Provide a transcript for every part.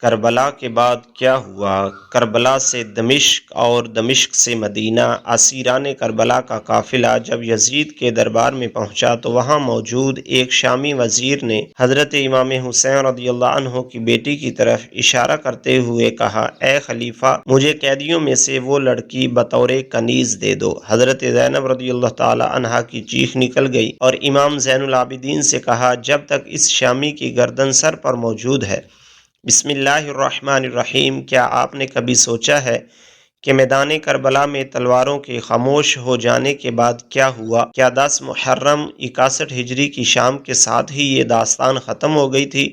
کربلا کے بعد کیا ہوا؟ کربلا سے دمشق اور دمشق سے مدینہ۔ اسیران کربلا کا قافلہ جب یزید کے دربار میں پہنچا تو وہاں موجود ایک شامی وزیر نے حضرت امام حسین رضی اللہ عنہ کی بیٹی کی طرف اشارہ کرتے ہوئے کہا، اے خلیفہ، مجھے قیدیوں میں سے وہ لڑکی بطور کنیز دے دو۔ حضرت زینب رضی اللہ تعالی عنہا کی چیخ نکل گئی اور امام زین العابدین سے کہا، جب تک اس شامی کی گردن سر پر موجود ہے، بسم اللہ الرحمن الرحیم، کیا آپ نے کبھی سوچا ہے کہ میدان کربلا میں تلواروں کے خاموش ہو جانے کے بعد کیا ہوا؟ کیا 10 محرم 61 ہجری کی شام کے ساتھ ہی یہ داستان ختم ہو گئی تھی،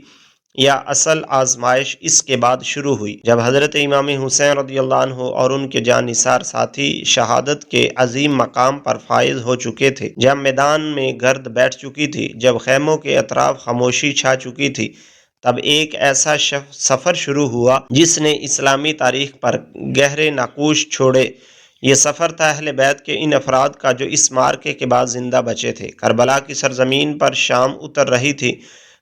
یا اصل آزمائش اس کے بعد شروع ہوئی، جب حضرت امام حسین رضی اللہ عنہ اور ان کے جانثار ساتھی شہادت کے عظیم مقام پر فائز ہو چکے تھے، جب میدان میں گرد بیٹھ چکی تھی، جب خیموں کے اطراف خاموشی چھا چکی تھی، تب ایک ایسا سفر شروع ہوا جس نے اسلامی تاریخ پر گہرے نقوش چھوڑے۔ یہ سفر تھا اہل بیت کے ان افراد کا جو اس معرکے کے بعد زندہ بچے تھے۔ کربلا کی سرزمین پر شام اتر رہی تھی،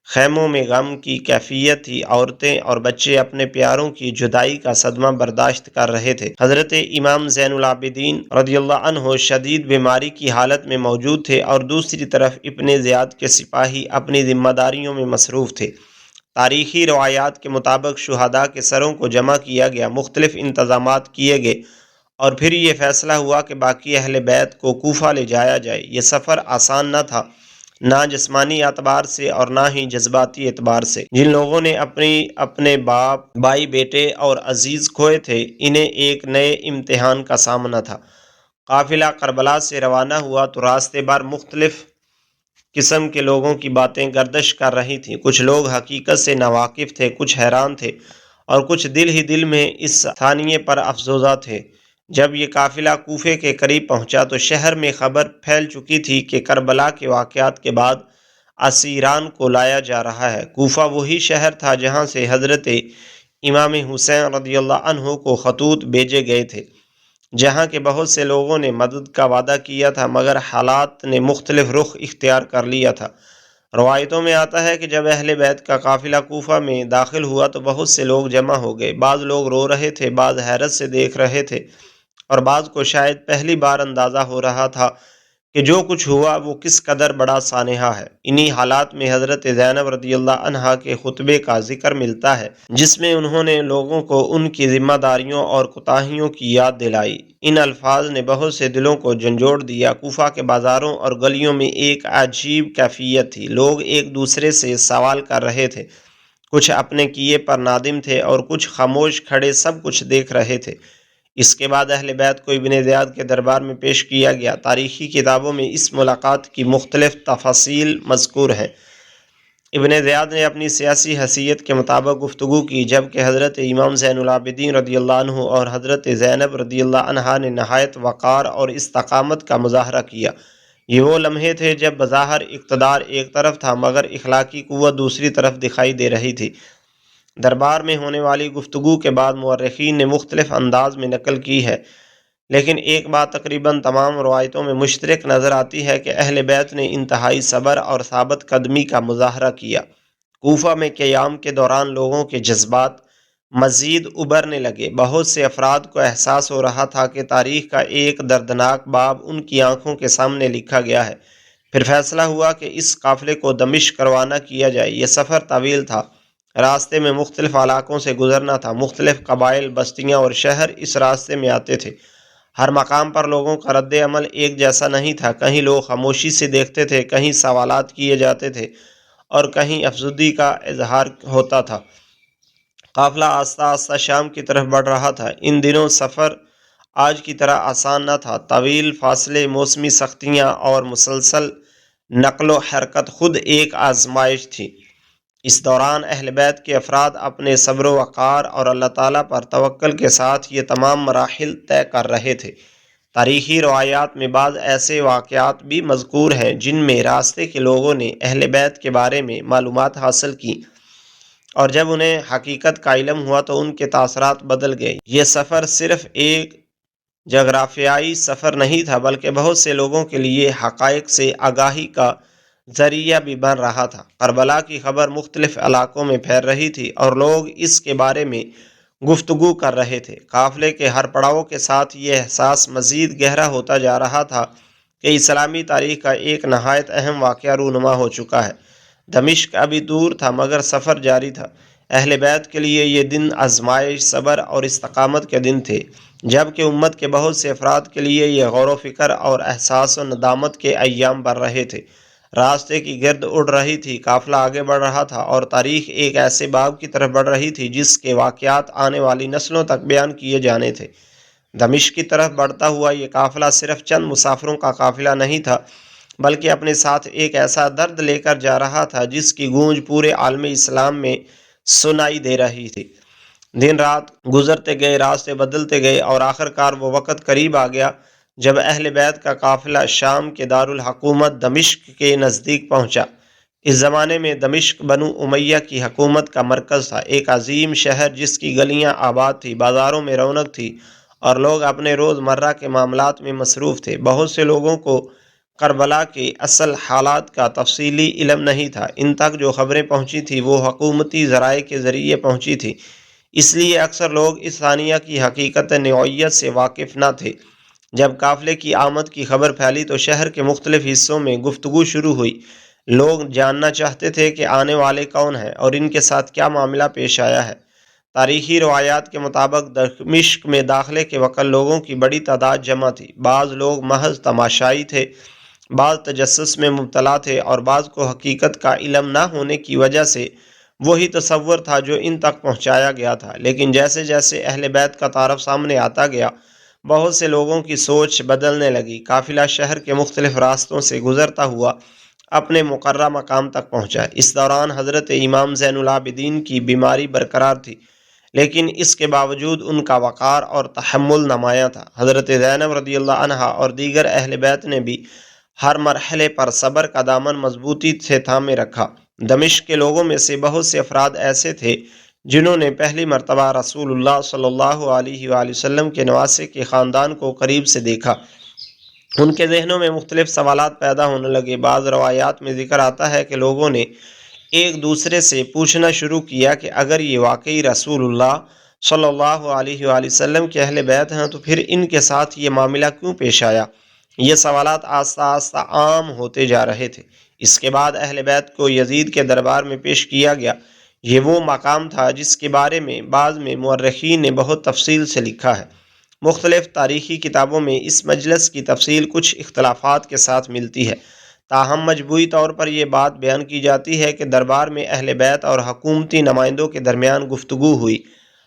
خیموں میں غم کی کیفیت تھی، عورتیں اور بچے اپنے پیاروں کی جدائی کا صدمہ برداشت کر رہے تھے۔ حضرت امام زین العابدین رضی اللہ عنہ شدید بیماری کی حالت میں موجود تھے اور دوسری طرف ابن زیاد کے سپاہی اپنی ذمہ داریوں میں مصروف تھے۔ تاریخی روایات کے مطابق شہداء کے سروں کو جمع کیا گیا، مختلف انتظامات کیے گئے اور پھر یہ فیصلہ ہوا کہ باقی اہل بیت کو کوفہ لے جایا جائے۔ یہ سفر آسان نہ تھا، نہ جسمانی اعتبار سے اور نہ ہی جذباتی اعتبار سے۔ جن لوگوں نے اپنے باپ، بھائی، بیٹے اور عزیز کھوئے تھے، انہیں ایک نئے امتحان کا سامنا تھا۔ قافلہ کربلا سے روانہ ہوا تو راستے بھر مختلف قسم کے لوگوں کی باتیں گردش کر رہی تھیں۔ کچھ لوگ حقیقت سے ناواقف تھے، کچھ حیران تھے اور کچھ دل ہی دل میں اس ثانیے پر افسردہ تھے۔ جب یہ قافلہ کوفے کے قریب پہنچا تو شہر میں خبر پھیل چکی تھی کہ کربلا کے واقعات کے بعد اسیران کو لایا جا رہا ہے۔ کوفہ وہی شہر تھا جہاں سے حضرت امام حسین رضی اللہ عنہ کو خطوط بھیجے گئے تھے، جہاں کے بہت سے لوگوں نے مدد کا وعدہ کیا تھا مگر حالات نے مختلف رخ اختیار کر لیا تھا۔ روایتوں میں آتا ہے کہ جب اہل بیت کا قافلہ کوفہ میں داخل ہوا تو بہت سے لوگ جمع ہو گئے۔ بعض لوگ رو رہے تھے، بعض حیرت سے دیکھ رہے تھے اور بعض کو شاید پہلی بار اندازہ ہو رہا تھا کہ جو کچھ ہوا وہ کس قدر بڑا سانحہ ہے۔ انہی حالات میں حضرت زینب رضی اللہ عنہا کے خطبے کا ذکر ملتا ہے جس میں انہوں نے لوگوں کو ان کی ذمہ داریوں اور کوتاہیوں کی یاد دلائی۔ ان الفاظ نے بہت سے دلوں کو جھنجھوڑ دیا۔ کوفہ کے بازاروں اور گلیوں میں ایک عجیب کیفیت تھی۔ لوگ ایک دوسرے سے سوال کر رہے تھے، کچھ اپنے کیے پر نادم تھے اور کچھ خاموش کھڑے سب کچھ دیکھ رہے تھے۔ اس کے بعد اہل بیت کو ابن زیاد کے دربار میں پیش کیا گیا۔ تاریخی کتابوں میں اس ملاقات کی مختلف تفاصیل مذکور ہیں۔ ابن زیاد نے اپنی سیاسی حیثیت کے مطابق گفتگو کی، جبکہ حضرت امام زین العابدین رضی اللہ عنہ اور حضرت زینب رضی اللہ عنہا نے نہایت وقار اور استقامت کا مظاہرہ کیا۔ یہ وہ لمحے تھے جب بظاہر اقتدار ایک طرف تھا مگر اخلاقی قوت دوسری طرف دکھائی دے رہی تھی۔ دربار میں ہونے والی گفتگو کے بعد مورخین نے مختلف انداز میں نقل کی ہے، لیکن ایک بات تقریباً تمام روایتوں میں مشترک نظر آتی ہے کہ اہل بیت نے انتہائی صبر اور ثابت قدمی کا مظاہرہ کیا۔ کوفہ میں قیام کے دوران لوگوں کے جذبات مزید ابھرنے لگے۔ بہت سے افراد کو احساس ہو رہا تھا کہ تاریخ کا ایک دردناک باب ان کی آنکھوں کے سامنے لکھا گیا ہے۔ پھر فیصلہ ہوا کہ اس قافلے کو دمشق روانہ کیا جائے۔ یہ سفر طویل تھا، راستے میں مختلف علاقوں سے گزرنا تھا، مختلف قبائل، بستیاں اور شہر اس راستے میں آتے تھے۔ ہر مقام پر لوگوں کا رد عمل ایک جیسا نہیں تھا، کہیں لوگ خاموشی سے دیکھتے تھے، کہیں سوالات کیے جاتے تھے اور کہیں افسردگی کا اظہار ہوتا تھا۔ قافلہ آہستہ آہستہ شام کی طرف بڑھ رہا تھا۔ ان دنوں سفر آج کی طرح آسان نہ تھا۔ طویل فاصلے، موسمی سختیاں اور مسلسل نقل و حرکت خود ایک آزمائش تھی۔ اس دوران اہل بیت کے افراد اپنے صبر و وقار اور اللہ تعالیٰ پر توکل کے ساتھ یہ تمام مراحل طے کر رہے تھے۔ تاریخی روایات میں بعض ایسے واقعات بھی مذکور ہیں جن میں راستے کے لوگوں نے اہل بیت کے بارے میں معلومات حاصل کی اور جب انہیں حقیقت کا علم ہوا تو ان کے تاثرات بدل گئے۔ یہ سفر صرف ایک جغرافیائی سفر نہیں تھا بلکہ بہت سے لوگوں کے لیے حقائق سے آگاہی کا ذریعہ بھی بن رہا تھا۔ کربلا کی خبر مختلف علاقوں میں پھیل رہی تھی اور لوگ اس کے بارے میں گفتگو کر رہے تھے۔ قافلے کے ہر پڑاؤ کے ساتھ یہ احساس مزید گہرا ہوتا جا رہا تھا کہ اسلامی تاریخ کا ایک نہایت اہم واقعہ رونما ہو چکا ہے۔ دمشق ابھی دور تھا مگر سفر جاری تھا۔ اہل بیت کے لیے یہ دن آزمائش، صبر اور استقامت کے دن تھے، جبکہ امت کے بہت سے افراد کے لیے یہ غور و فکر اور احساس و ندامت کے ایام بن رہے تھے۔ راستے کی گرد اڑ رہی تھی، قافلہ آگے بڑھ رہا تھا اور تاریخ ایک ایسے باب کی طرف بڑھ رہی تھی جس کے واقعات آنے والی نسلوں تک بیان کیے جانے تھے۔ دمشق کی طرف بڑھتا ہوا یہ قافلہ صرف چند مسافروں کا قافلہ نہیں تھا، بلکہ اپنے ساتھ ایک ایسا درد لے کر جا رہا تھا جس کی گونج پورے عالم اسلام میں سنائی دے رہی تھی۔ دن رات گزرتے گئے، راستے بدلتے گئے اور آخرکار وہ وقت قریب آ گیا جب اہل بیت کا قافلہ شام کے دارالحکومت دمشق کے نزدیک پہنچا۔ اس زمانے میں دمشق بنو امیہ کی حکومت کا مرکز تھا، ایک عظیم شہر جس کی گلیاں آباد تھی، بازاروں میں رونق تھی اور لوگ اپنے روز مرہ کے معاملات میں مصروف تھے۔ بہت سے لوگوں کو کربلا کے اصل حالات کا تفصیلی علم نہیں تھا۔ ان تک جو خبریں پہنچی تھیں وہ حکومتی ذرائع کے ذریعے پہنچی تھیں، اس لیے اکثر لوگ اس ثانیہ کی حقیقت نوعیت سے واقف نہ تھے۔ جب قافلے کی آمد کی خبر پھیلی تو شہر کے مختلف حصوں میں گفتگو شروع ہوئی۔ لوگ جاننا چاہتے تھے کہ آنے والے کون ہیں اور ان کے ساتھ کیا معاملہ پیش آیا ہے۔ تاریخی روایات کے مطابق دمشق میں داخلے کے وقت لوگوں کی بڑی تعداد جمع تھی۔ بعض لوگ محض تماشائی تھے، بعض تجسس میں مبتلا تھے اور بعض کو حقیقت کا علم نہ ہونے کی وجہ سے وہی تصور تھا جو ان تک پہنچایا گیا تھا۔ لیکن جیسے جیسے اہل بیت کا تعارف سامنے آتا گیا، بہت سے لوگوں کی سوچ بدلنے لگی۔ قافلہ شہر کے مختلف راستوں سے گزرتا ہوا اپنے مقررہ مقام تک پہنچا۔ اس دوران حضرت امام زین العابدین کی بیماری برقرار تھی، لیکن اس کے باوجود ان کا وقار اور تحمل نمایاں تھا۔ حضرت زینب رضی اللہ عنہا اور دیگر اہل بیت نے بھی ہر مرحلے پر صبر کا دامن مضبوطی سے تھامے رکھا۔ دمشق کے لوگوں میں سے بہت سے افراد ایسے تھے جنہوں نے پہلی مرتبہ رسول اللہ صلی اللہ علیہ وآلہ وسلم کے نواسے کے خاندان کو قریب سے دیکھا۔ ان کے ذہنوں میں مختلف سوالات پیدا ہونے لگے۔ بعض روایات میں ذکر آتا ہے کہ لوگوں نے ایک دوسرے سے پوچھنا شروع کیا کہ اگر یہ واقعی رسول اللہ صلی اللہ علیہ وآلہ وسلم کے اہل بیت ہیں تو پھر ان کے ساتھ یہ معاملہ کیوں پیش آیا؟ یہ سوالات آہستہ آہستہ عام ہوتے جا رہے تھے۔ اس کے بعد اہل بیت کو یزید کے دربار میں پیش کیا گیا۔ یہ وہ مقام تھا جس کے بارے میں بعض میں مورخین نے بہت تفصیل سے لکھا ہے۔ مختلف تاریخی کتابوں میں اس مجلس کی تفصیل کچھ اختلافات کے ساتھ ملتی ہے، تاہم مجموعی طور پر یہ بات بیان کی جاتی ہے کہ دربار میں اہل بیت اور حکومتی نمائندوں کے درمیان گفتگو ہوئی۔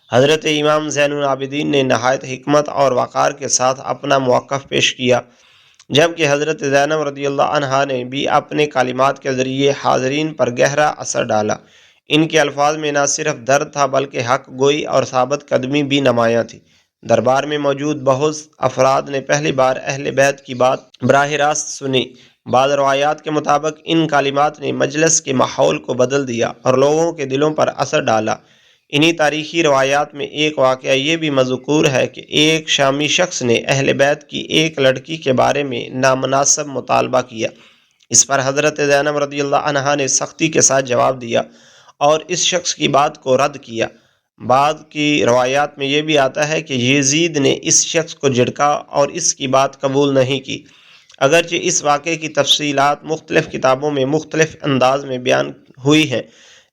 حضرت امام زین العابدین نے نہایت حکمت اور وقار کے ساتھ اپنا موقف پیش کیا، جبکہ حضرت زینب رضی اللہ عنہا نے بھی اپنے کلمات کے ذریعے حاضرین پر گہرا اثر ڈالا۔ ان کے الفاظ میں نہ صرف درد تھا بلکہ حق گوئی اور ثابت قدمی بھی نمایاں تھی۔ دربار میں موجود بہت افراد نے پہلی بار اہل بیت کی بات براہ راست سنی۔ بعض روایات کے مطابق ان کلمات نے مجلس کے ماحول کو بدل دیا اور لوگوں کے دلوں پر اثر ڈالا۔ انہی تاریخی روایات میں ایک واقعہ یہ بھی مذکور ہے کہ ایک شامی شخص نے اہل بیت کی ایک لڑکی کے بارے میں نامناسب مطالبہ کیا۔ اس پر حضرت زینب رضی اللہ عنہا نے سختی کے ساتھ جواب دیا اور اس شخص کی بات کو رد کیا۔ بعد کی روایات میں یہ بھی آتا ہے کہ یزید نے اس شخص کو جھڑکا اور اس کی بات قبول نہیں کی۔ اگرچہ اس واقعے کی تفصیلات مختلف کتابوں میں مختلف انداز میں بیان ہوئی ہیں،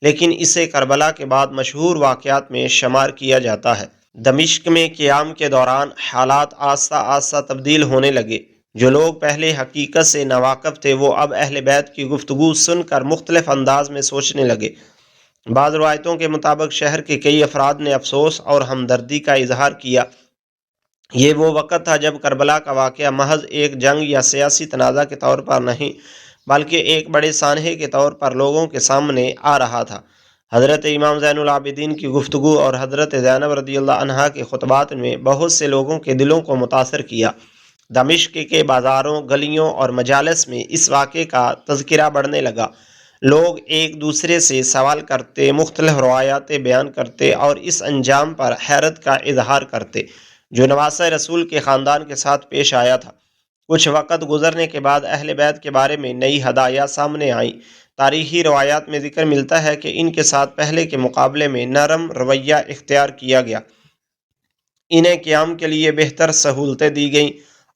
لیکن اسے کربلا کے بعد مشہور واقعات میں شمار کیا جاتا ہے۔ دمشق میں قیام کے دوران حالات آہستہ آہستہ تبدیل ہونے لگے۔ جو لوگ پہلے حقیقت سے ناواقف تھے وہ اب اہل بیت کی گفتگو سن کر مختلف انداز میں سوچنے لگے۔ بعض روایتوں کے مطابق شہر کے کئی افراد نے افسوس اور ہمدردی کا اظہار کیا۔ یہ وہ وقت تھا جب کربلا کا واقعہ محض ایک جنگ یا سیاسی تنازع کے طور پر نہیں بلکہ ایک بڑے سانحے کے طور پر لوگوں کے سامنے آ رہا تھا۔ حضرت امام زین العابدین کی گفتگو اور حضرت زینب رضی اللہ عنہا کے خطبات نے بہت سے لوگوں کے دلوں کو متاثر کیا۔ دمشق کے بازاروں، گلیوں اور مجالس میں اس واقعے کا تذکرہ بڑھنے لگا۔ لوگ ایک دوسرے سے سوال کرتے، مختلف روایاتیں بیان کرتے اور اس انجام پر حیرت کا اظہار کرتے جو نواسہ رسول کے خاندان کے ساتھ پیش آیا تھا۔ کچھ وقت گزرنے کے بعد اہل بیت کے بارے میں نئی ہدایات سامنے آئیں۔ تاریخی روایات میں ذکر ملتا ہے کہ ان کے ساتھ پہلے کے مقابلے میں نرم رویہ اختیار کیا گیا، انہیں قیام کے لیے بہتر سہولتیں دی گئیں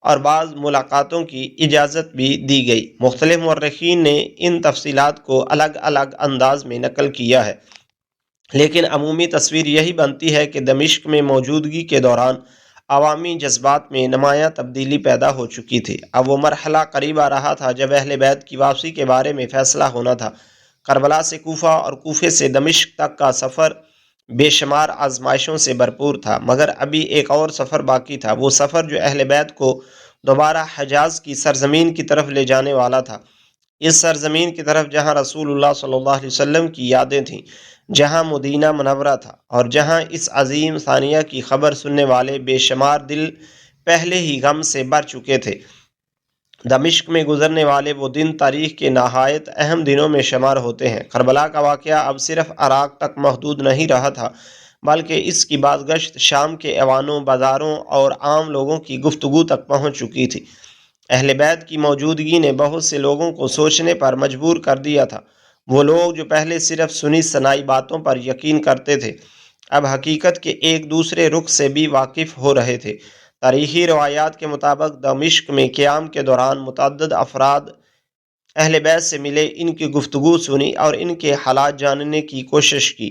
اور بعض ملاقاتوں کی اجازت بھی دی گئی۔ مختلف مورخین نے ان تفصیلات کو الگ الگ انداز میں نقل کیا ہے، لیکن عمومی تصویر یہی بنتی ہے کہ دمشق میں موجودگی کے دوران عوامی جذبات میں نمایاں تبدیلی پیدا ہو چکی تھی۔ اب وہ مرحلہ قریب آ رہا تھا جب اہل بیت کی واپسی کے بارے میں فیصلہ ہونا تھا۔ کربلا سے کوفہ اور کوفے سے دمشق تک کا سفر بے شمار آزمائشوں سے بھرپور تھا، مگر ابھی ایک اور سفر باقی تھا، وہ سفر جو اہل بیت کو دوبارہ حجاز کی سرزمین کی طرف لے جانے والا تھا، اس سرزمین کی طرف جہاں رسول اللہ صلی اللہ علیہ وسلم کی یادیں تھیں، جہاں مدینہ منورہ تھا اور جہاں اس عظیم ثانیہ کی خبر سننے والے بے شمار دل پہلے ہی غم سے بھر چکے تھے۔ دمشق میں گزرنے والے وہ دن تاریخ کے نہایت اہم دنوں میں شمار ہوتے ہیں۔ کربلا کا واقعہ اب صرف عراق تک محدود نہیں رہا تھا، بلکہ اس کی بازگشت شام کے ایوانوں، بازاروں اور عام لوگوں کی گفتگو تک پہنچ چکی تھی۔ اہل بیت کی موجودگی نے بہت سے لوگوں کو سوچنے پر مجبور کر دیا تھا۔ وہ لوگ جو پہلے صرف سنی سنائی باتوں پر یقین کرتے تھے، اب حقیقت کے ایک دوسرے رخ سے بھی واقف ہو رہے تھے۔ تاریخی روایات کے مطابق دمشق میں قیام کے دوران متعدد افراد اہل بیت سے ملے، ان کی گفتگو سنی اور ان کے حالات جاننے کی کوشش کی۔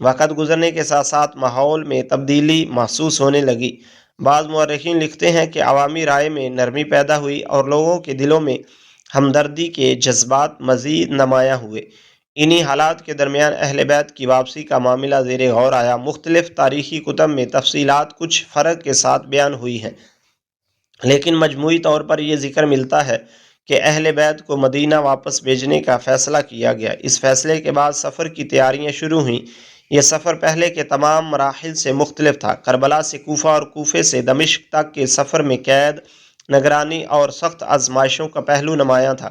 وقت گزرنے کے ساتھ ساتھ ماحول میں تبدیلی محسوس ہونے لگی۔ بعض مورخین لکھتے ہیں کہ عوامی رائے میں نرمی پیدا ہوئی اور لوگوں کے دلوں میں ہمدردی کے جذبات مزید نمایاں ہوئے۔ انہی حالات کے درمیان اہل بیت کی واپسی کا معاملہ زیر غور آیا۔ مختلف تاریخی کتب میں تفصیلات کچھ فرق کے ساتھ بیان ہوئی ہیں، لیکن مجموعی طور پر یہ ذکر ملتا ہے کہ اہل بیت کو مدینہ واپس بھیجنے کا فیصلہ کیا گیا۔ اس فیصلے کے بعد سفر کی تیاریاں شروع ہوئیں۔ یہ سفر پہلے کے تمام مراحل سے مختلف تھا۔ کربلا سے کوفہ اور کوفے سے دمشق تک کے سفر میں قید، نگرانی اور سخت آزمائشوں کا پہلو نمایاں تھا،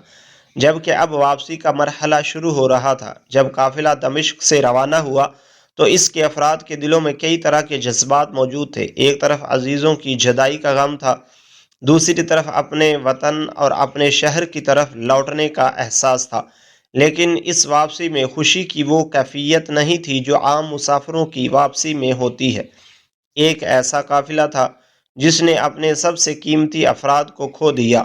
جبکہ اب واپسی کا مرحلہ شروع ہو رہا تھا۔ جب قافلہ دمشق سے روانہ ہوا تو اس کے افراد کے دلوں میں کئی طرح کے جذبات موجود تھے۔ ایک طرف عزیزوں کی جدائی کا غم تھا، دوسری طرف اپنے وطن اور اپنے شہر کی طرف لوٹنے کا احساس تھا، لیکن اس واپسی میں خوشی کی وہ کیفیت نہیں تھی جو عام مسافروں کی واپسی میں ہوتی ہے۔ ایک ایسا قافلہ تھا جس نے اپنے سب سے قیمتی افراد کو کھو دیا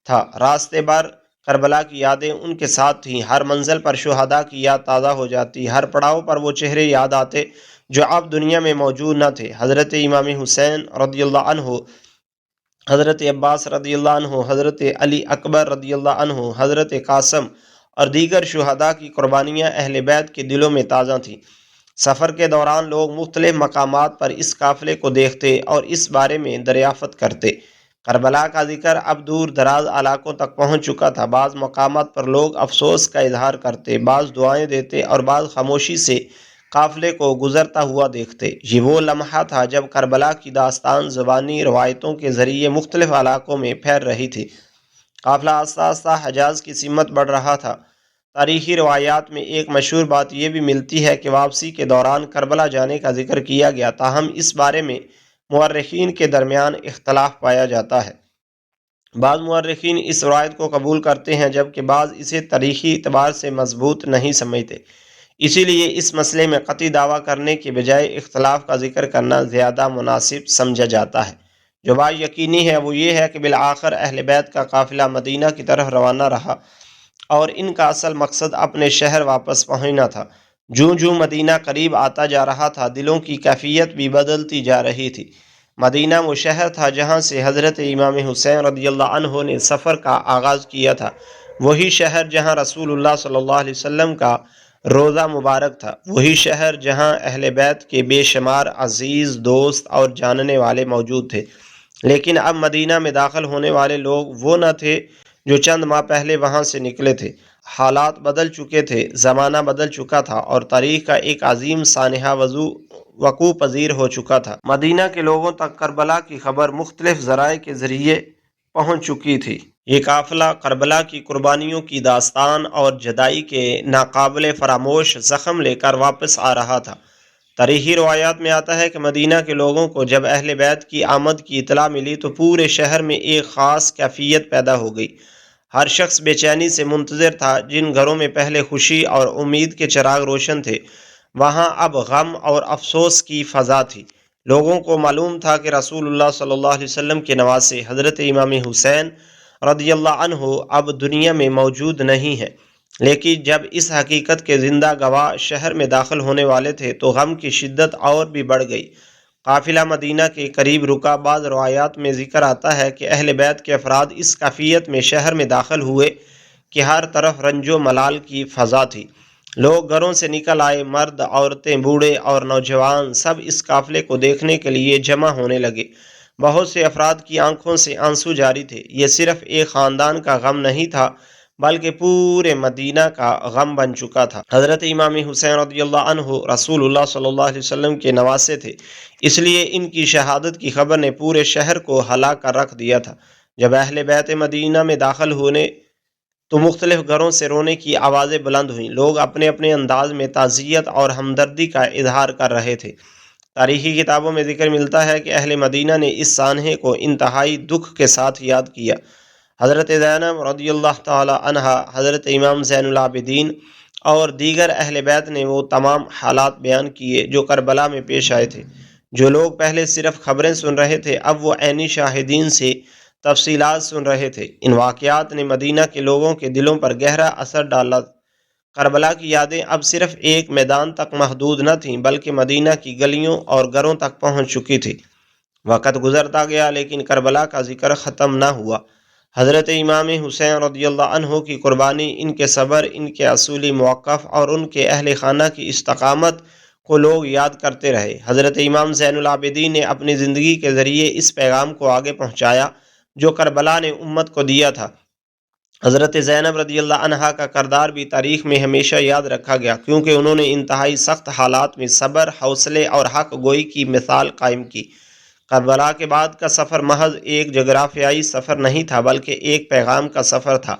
تھا۔ راستے بھر کربلا کی یادیں ان کے ساتھ تھیں۔ ہر منزل پر شہداء کی یاد تازہ ہو جاتی، ہر پڑاؤ پر وہ چہرے یاد آتے جو اب دنیا میں موجود نہ تھے۔ حضرت امام حسین رضی اللہ عنہ، حضرت عباس رضی اللہ عنہ، حضرت علی اکبر رضی اللہ عنہ، حضرت قاسم اور دیگر شہداء کی قربانیاں اہل بیت کے دلوں میں تازہ تھیں۔ سفر کے دوران لوگ مختلف مقامات پر اس قافلے کو دیکھتے اور اس بارے میں دریافت کرتے۔ کربلا کا ذکر اب دور دراز علاقوں تک پہنچ چکا تھا۔ بعض مقامات پر لوگ افسوس کا اظہار کرتے، بعض دعائیں دیتے اور بعض خاموشی سے قافلے کو گزرتا ہوا دیکھتے۔ یہ وہ لمحہ تھا جب کربلا کی داستان زبانی روایتوں کے ذریعے مختلف علاقوں میں پھیل رہی تھی۔ قافلہ آہستہ آہستہ حجاز کی سمت بڑھ رہا تھا۔ تاریخی روایات میں ایک مشہور بات یہ بھی ملتی ہے کہ واپسی کے دوران کربلا جانے کا ذکر کیا گیا، تاہم اس بارے میں مورخین کے درمیان اختلاف پایا جاتا ہے۔ بعض مورخین اس روایت کو قبول کرتے ہیں جبکہ بعض اسے تاریخی اعتبار سے مضبوط نہیں سمجھتے۔ اسی لیے اس مسئلے میں قطعی دعویٰ کرنے کے بجائے اختلاف کا ذکر کرنا زیادہ مناسب سمجھا جاتا ہے۔ جو بات یقینی ہے وہ یہ ہے کہ بالآخر اہل بیت کا قافلہ مدینہ کی طرف روانہ رہا اور ان کا اصل مقصد اپنے شہر واپس پہنچنا تھا۔ جوں جوں مدینہ قریب آتا جا رہا تھا، دلوں کی کیفیت بھی بدلتی جا رہی تھی۔ مدینہ وہ شہر تھا جہاں سے حضرت امام حسین رضی اللہ عنہ نے سفر کا آغاز کیا تھا، وہی شہر جہاں رسول اللہ صلی اللہ علیہ وسلم کا روضہ مبارک تھا، وہی شہر جہاں اہل بیت کے بے شمار عزیز، دوست اور جاننے والے موجود تھے۔ لیکن اب مدینہ میں داخل ہونے والے لوگ وہ نہ تھے جو چند ماہ پہلے وہاں سے نکلے تھے۔ حالات بدل چکے تھے، زمانہ بدل چکا تھا اور تاریخ کا ایک عظیم سانحہ وقوع پذیر ہو چکا تھا۔ مدینہ کے لوگوں تک کربلا کی خبر مختلف ذرائع کے ذریعے پہنچ چکی تھی۔ یہ قافلہ کربلا کی قربانیوں کی داستان اور جدائی کے ناقابل فراموش زخم لے کر واپس آ رہا تھا۔ تاریخی روایات میں آتا ہے کہ مدینہ کے لوگوں کو جب اہل بیت کی آمد کی اطلاع ملی تو پورے شہر میں ایک خاص کیفیت پیدا ہو گئی۔ ہر شخص بے چینی سے منتظر تھا۔ جن گھروں میں پہلے خوشی اور امید کے چراغ روشن تھے، وہاں اب غم اور افسوس کی فضا تھی۔ لوگوں کو معلوم تھا کہ رسول اللہ صلی اللہ علیہ وسلم کے نواسے حضرت امام حسین رضی اللہ عنہ اب دنیا میں موجود نہیں ہیں، لیکن جب اس حقیقت کے زندہ گواہ شہر میں داخل ہونے والے تھے تو غم کی شدت اور بھی بڑھ گئی۔ قافلہ مدینہ کے قریب رکا۔ بعض روایات میں ذکر آتا ہے کہ اہل بیت کے افراد اس کیفیت میں شہر میں داخل ہوئے کہ ہر طرف رنج و ملال کی فضا تھی۔ لوگ گھروں سے نکل آئے، مرد، عورتیں، بوڑھے اور نوجوان سب اس قافلے کو دیکھنے کے لیے جمع ہونے لگے۔ بہت سے افراد کی آنکھوں سے آنسو جاری تھے۔ یہ صرف ایک خاندان کا غم نہیں تھا بلکہ پورے مدینہ کا غم بن چکا تھا۔ حضرت امام حسین رضی اللہ عنہ رسول اللہ صلی اللہ علیہ وسلم کے نواسے تھے، اس لیے ان کی شہادت کی خبر نے پورے شہر کو ہلا کر رکھ دیا تھا۔ جب اہل بیت مدینہ میں داخل ہونے تو مختلف گھروں سے رونے کی آوازیں بلند ہوئیں۔ لوگ اپنے اپنے انداز میں تعزیت اور ہمدردی کا اظہار کر رہے تھے۔ تاریخی کتابوں میں ذکر ملتا ہے کہ اہل مدینہ نے اس سانحے کو انتہائی دکھ کے ساتھ یاد کیا۔ حضرت زینب رضی اللہ تعالی عنہا، حضرت امام زین العابدین اور دیگر اہل بیت نے وہ تمام حالات بیان کیے جو کربلا میں پیش آئے تھے۔ جو لوگ پہلے صرف خبریں سن رہے تھے، اب وہ عینی شاہدین سے تفصیلات سن رہے تھے۔ ان واقعات نے مدینہ کے لوگوں کے دلوں پر گہرا اثر ڈالا۔ کربلا کی یادیں اب صرف ایک میدان تک محدود نہ تھیں بلکہ مدینہ کی گلیوں اور گھروں تک پہنچ چکی تھی۔ وقت گزرتا گیا لیکن کربلا کا ذکر ختم نہ ہوا۔ حضرت امام حسین رضی اللہ عنہ کی قربانی، ان کے صبر، ان کے اصولی موقف اور ان کے اہل خانہ کی استقامت کو لوگ یاد کرتے رہے۔ حضرت امام زین العابدین نے اپنی زندگی کے ذریعے اس پیغام کو آگے پہنچایا جو کربلا نے امت کو دیا تھا۔ حضرت زینب رضی اللہ عنہا کا کردار بھی تاریخ میں ہمیشہ یاد رکھا گیا کیونکہ انہوں نے انتہائی سخت حالات میں صبر، حوصلے اور حق گوئی کی مثال قائم کی۔ کربلا کے بعد کا سفر محض ایک جغرافیائی سفر نہیں تھا بلکہ ایک پیغام کا سفر تھا۔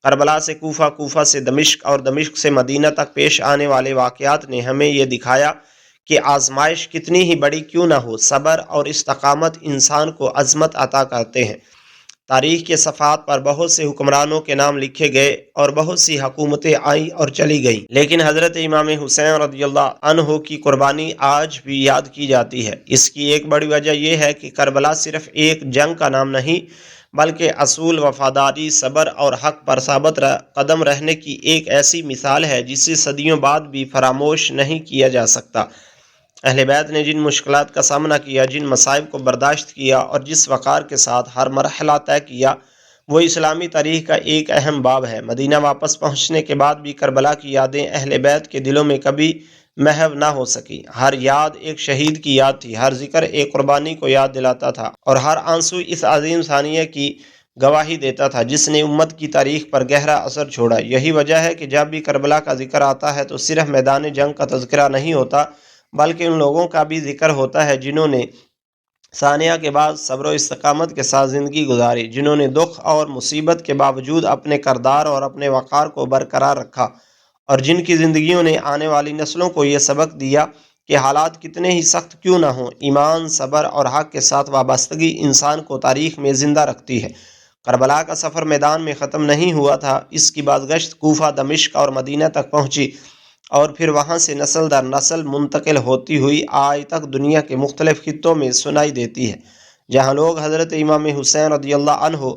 کربلا سے کوفہ، کوفہ سے دمشق اور دمشق سے مدینہ تک پیش آنے والے واقعات نے ہمیں یہ دکھایا کہ آزمائش کتنی ہی بڑی کیوں نہ ہو، صبر اور استقامت انسان کو عظمت عطا کرتے ہیں۔ تاریخ کے صفحات پر بہت سے حکمرانوں کے نام لکھے گئے اور بہت سی حکومتیں آئیں اور چلی گئیں، لیکن حضرت امام حسین رضی اللہ عنہ کی قربانی آج بھی یاد کی جاتی ہے۔ اس کی ایک بڑی وجہ یہ ہے کہ کربلا صرف ایک جنگ کا نام نہیں بلکہ اصول، وفاداری، صبر اور حق پر ثابت قدم رہنے کی ایک ایسی مثال ہے جسے صدیوں بعد بھی فراموش نہیں کیا جا سکتا۔ اہل بیت نے جن مشکلات کا سامنا کیا، جن مصائب کو برداشت کیا اور جس وقار کے ساتھ ہر مرحلہ طے کیا، وہ اسلامی تاریخ کا ایک اہم باب ہے۔ مدینہ واپس پہنچنے کے بعد بھی کربلا کی یادیں اہل بیت کے دلوں میں کبھی محو نہ ہو سکی۔ ہر یاد ایک شہید کی یاد تھی، ہر ذکر ایک قربانی کو یاد دلاتا تھا اور ہر آنسو اس عظیم ثانیہ کی گواہی دیتا تھا جس نے امت کی تاریخ پر گہرا اثر چھوڑا۔ یہی وجہ ہے کہ جب بھی کربلا کا ذکر آتا ہے تو صرف میدان جنگ کا تذکرہ نہیں ہوتا بلکہ ان لوگوں کا بھی ذکر ہوتا ہے جنہوں نے ثانیہ کے بعد صبر و استقامت کے ساتھ زندگی گزاری، جنہوں نے دکھ اور مصیبت کے باوجود اپنے کردار اور اپنے وقار کو برقرار رکھا، اور جن کی زندگیوں نے آنے والی نسلوں کو یہ سبق دیا کہ حالات کتنے ہی سخت کیوں نہ ہوں، ایمان، صبر اور حق کے ساتھ وابستگی انسان کو تاریخ میں زندہ رکھتی ہے۔ کربلا کا سفر میدان میں ختم نہیں ہوا تھا، اس کی بازگشت کوفہ، دمشق اور مدینہ تک پہنچی اور پھر وہاں سے نسل در نسل منتقل ہوتی ہوئی آج تک دنیا کے مختلف خطوں میں سنائی دیتی ہے، جہاں لوگ حضرت امام حسین رضی اللہ عنہ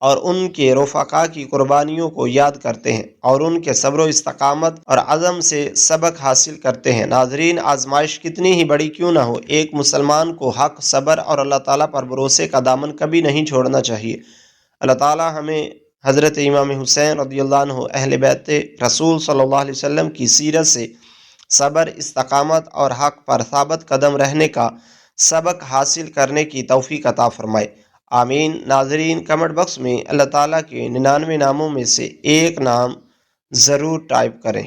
اور ان کے رفقا کی قربانیوں کو یاد کرتے ہیں اور ان کے صبر و استقامت اور عزم سے سبق حاصل کرتے ہیں۔ ناظرین، آزمائش کتنی ہی بڑی کیوں نہ ہو، ایک مسلمان کو حق، صبر اور اللہ تعالیٰ پر بھروسے کا دامن کبھی نہیں چھوڑنا چاہیے۔ اللہ تعالیٰ ہمیں حضرت امام حسین رضی اللہ عنہ، اہل بیت رسول صلی اللہ علیہ وسلم کی سیرت سے صبر، استقامت اور حق پر ثابت قدم رہنے کا سبق حاصل کرنے کی توفیق عطا فرمائے، آمین۔ ناظرین، کمنٹ باکس میں اللہ تعالیٰ کے 99 ناموں میں سے ایک نام ضرور ٹائپ کریں۔